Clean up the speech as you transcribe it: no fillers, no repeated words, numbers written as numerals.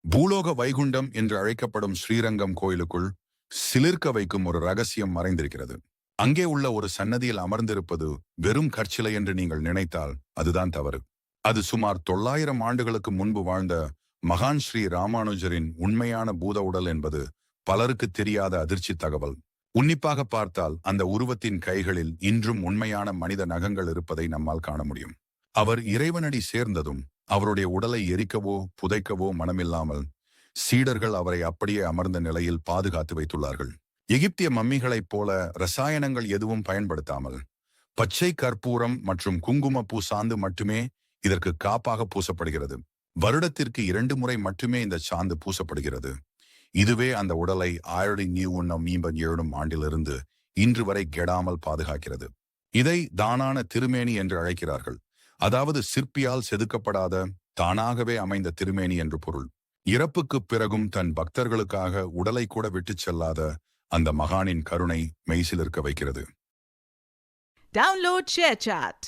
பூலோக வைகுண்டம் என்று அழைக்கப்படும் ஸ்ரீரங்கம் கோயிலுக்குள் சிலிர்க்க வைக்கும் ஒரு ரகசியம் மறைந்திருக்கிறது. அங்கே உள்ள ஒரு சன்னதியில் அமர்ந்திருப்பது வெறும் கற்சிலை என்று நீங்கள் நினைத்தால் அதுதான் தவறு. அது சுமார் 900 ஆண்டுகளுக்கு முன்பு வாழ்ந்த மகான் ஸ்ரீ ராமானுஜரின் உண்மையான பூத உடல் என்பது பலருக்கு தெரியாத அதிர்ச்சி தகவல். உன்னிப்பாக பார்த்தால் அந்த உருவத்தின் கைகளில் இன்றும் உண்மையான மனித நகங்கள் இருப்பதை நம்மால் காண முடியும். அவர் இறைவனடி சேர்ந்ததும் அவருடைய உடலை எரிக்கவோ புதைக்கவோ மனமில்லாமல் சீடர்கள் அவரை அப்படியே அமர்ந்த நிலையில் பாதுகாத்து வைத்துள்ளார்கள். எகிப்திய மம்மிகளைப் போல ரசாயனங்கள் எதுவும் பயன்படுத்தாமல் பச்சை கற்பூரம் மற்றும் குங்குமப்பூ சாந்து மட்டுமே இதற்கு காப்பாக பூசப்படுகிறது. வருடத்திற்கு 2 முறை மட்டுமே இந்த சாந்து பூசப்படுகிறது. இதுவே அந்த உடலை 1957 ஆண்டிலிருந்து இன்று வரை கெடாமல் பாதுகாக்கிறது. இதை தானான திருமேனி என்று அழைக்கிறார்கள். அதாவது சிற்பியால் செதுக்கப்படாத தானாகவே அமைந்த திருமேனி என்று பொருள். இறப்புக்குப் பிறகும் தன் பக்தர்களுக்காக உடலை கூட விட்டுச் செல்லாத அந்த மகானின் கருணை மெய்சிலிருக்க வைக்கிறது. Download ShareChat.